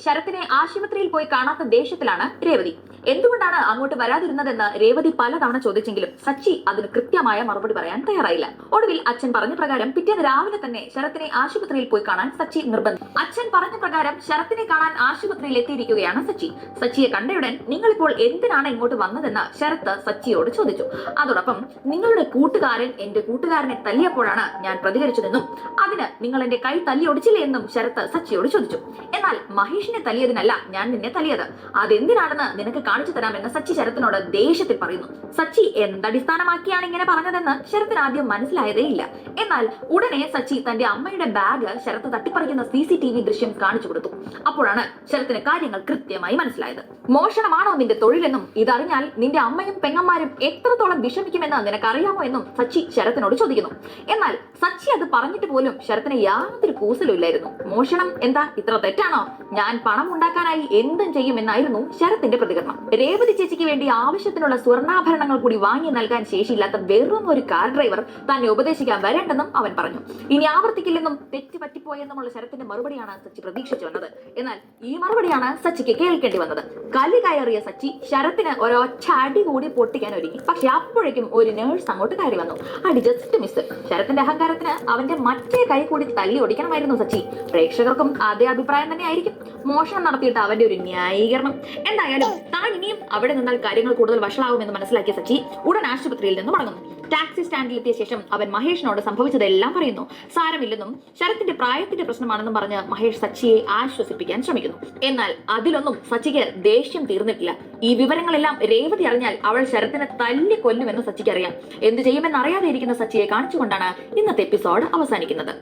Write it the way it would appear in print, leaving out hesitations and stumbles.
ശരത്തിനെ ആശുപത്രിയിൽ പോയി കാണാത്ത ദേഷ്യത്തിലാണ് രേവതി. എന്തുകൊണ്ടാണ് അങ്ങോട്ട് വരാതിരുന്നതെന്ന് രേവതി പലതവണ ചോദിച്ചെങ്കിലും സച്ചി അതിന് കൃത്യമായ മറുപടി പറയാൻ തയ്യാറായില്ല. ഒടുവിൽ അച്ഛൻ പറഞ്ഞ പ്രകാരം പിറ്റേന്ന് രാവിലെ തന്നെ ശരത്തിനെ ആശുപത്രിയിൽ പോയി കാണാൻ സച്ചി നിർബന്ധിച്ചു. അച്ഛൻ പറഞ്ഞ പ്രകാരം ശരത്തിനെ കാണാൻ ആശുപത്രിയിൽ എത്തിയിരിക്കുകയാണ് സച്ചി. സച്ചിയെ കണ്ടയുടൻ നിങ്ങളിപ്പോൾ എന്തിനാണ് ഇങ്ങോട്ട് വന്നതെന്ന് ശരത്ത് സച്ചിയോട് ചോദിച്ചു. അതോടൊപ്പം നിങ്ങളുടെ കൂട്ടുകാരൻ എന്റെ കൂട്ടുകാരനെ തല്ലിയപ്പോഴാണ് ഞാൻ പ്രതികരിച്ചതെന്നും അതിന് നിങ്ങൾ എന്റെ കൈ തല്ലി ഒടിച്ചില്ലേ എന്നും ശരത്ത് സച്ചിയോട് ചോദിച്ചു. എന്നാൽ മഹേഷിനെ തല്ലിയതിനല്ല ഞാൻ നിന്നെ തല്ലിയത്, അതെന്തിനാണെന്ന് നിനക്ക് കാണിച്ചു തരാമെന്ന് സച്ചി ശരത്തിനോട് ദേഷ്യത്തിൽ പറയുന്നു. സച്ചി എന്തടിസ്ഥാനമാക്കിയാണ് ഇങ്ങനെ പറഞ്ഞതെന്ന് ശരത്തിന് ആദ്യം മനസ്സിലായതേയില്ല. എന്നാൽ ഉടനെ സച്ചി തന്റെ അമ്മയുടെ ബാഗ് ശരത്ത് തട്ടിപ്പറിക്കുന്ന CCTV ദൃശ്യം കാണിച്ചു കൊടുത്തു. അപ്പോഴാണ് ശരത്തിന് കാര്യങ്ങൾ കൃത്യമായി മനസ്സിലായത്. മോഷണമാണോ നിന്റെ തൊഴിലെന്നും ഇതറിഞ്ഞാൽ നിന്റെ അമ്മയും പെങ്ങന്മാരും എത്രത്തോളം വിഷമിക്കുമെന്ന് നിനക്കറിയാമോ എന്നും സച്ചി ശരത്തിനോട് ചോദിക്കുന്നു. എന്നാൽ സച്ചി അത് പറഞ്ഞിട്ട് പോലും ശരത്തിന് യാതൊരു കൂസലുമില്ലായിരുന്നു. മോഷണം എന്താ ഇത്ര തെറ്റാണോ? ഞാൻ പണം ഉണ്ടാക്കാനായി എന്തും ചെയ്യുമെന്നായിരുന്നു ശരത്തിന്റെ പ്രതികരണം. രേവതി ചേച്ചിക്ക് വേണ്ടി ആവശ്യത്തിനുള്ള സ്വർണ്ണാഭരണങ്ങൾ കൂടി വാങ്ങി നൽകാൻ ശേഷിയില്ലാത്ത വെറും ഒരു കാർ ഡ്രൈവർ തന്നെ ഉപദേശിക്കാൻ വരേണ്ടെന്നും അവൻ പറഞ്ഞു. ഇനി ആവർത്തിക്കില്ലെന്നും തെറ്റ് പറ്റിപ്പോയെന്നുമുള്ള ശരത്തിന്റെ മറുപടിയാണ് സച്ചി പ്രതീക്ഷിച്ചു വന്നത്. എന്നാൽ ഈ മറുപടിയാണ് സച്ചിക്ക് കേൾക്കേണ്ടി വന്നത്. കലി കയറിയ സച്ചി ശരത്തിന് ഒരൊറ്റ അടി കൂടി പൊട്ടിക്കാൻ ഒരുങ്ങി. പക്ഷെ അപ്പോഴേക്കും ഒരു നേഴ്സ് അങ്ങോട്ട് കയറി വന്നു. അടി ജസ്റ്റ് മിസ്. ശരത്തിന്റെ അഹങ്കാരത്തിന് അവന്റെ മറ്റേ കൈ കൂടി തല്ലി ഒടിക്കണമായിരുന്നു സച്ചി. പ്രേക്ഷകർക്കും അതേ അഭിപ്രായം തന്നെ ആയിരിക്കും. മോഷണം നടത്തിയിട്ട് അവന്റെ ഒരു ന്യായീകരണം. എന്തായാലും താൻ ഇനിയും അവിടെ നിന്നാൽ കാര്യങ്ങൾ കൂടുതൽ വഷളാവുമെന്ന് മനസ്സിലാക്കിയ സച്ചി ഉടൻ ആശുപത്രിയിൽ നിന്ന് മടങ്ങുന്നു. ടാക്സി സ്റ്റാൻഡിലെത്തിയ ശേഷം അവൻ മഹേഷിനോട് സംഭവിച്ചതെല്ലാം പറയുന്നു. സാരമില്ലെന്നും ശരത്തിന്റെ പ്രായത്തിന്റെ പ്രശ്നമാണെന്നും പറഞ്ഞ് മഹേഷ് സച്ചിയെ ആശ്വസിപ്പിക്കാൻ ശ്രമിക്കുന്നു. എന്നാൽ അതിലൊന്നും സച്ചിക്ക് ദേഷ്യം തീർന്നിട്ടില്ല. ഈ വിവരങ്ങളെല്ലാം രേവതി അറിഞ്ഞാൽ അവൾ ശരത്തിനെ തല്ലി കൊല്ലുമെന്ന് സച്ചിക്ക് അറിയാം. എന്ത് ചെയ്യുമെന്ന് അറിയാതെ ഇരിക്കുന്ന സച്ചിയെ കാണിച്ചുകൊണ്ടാണ് ഇന്നത്തെ എപ്പിസോഡ് അവസാനിക്കുന്നത്.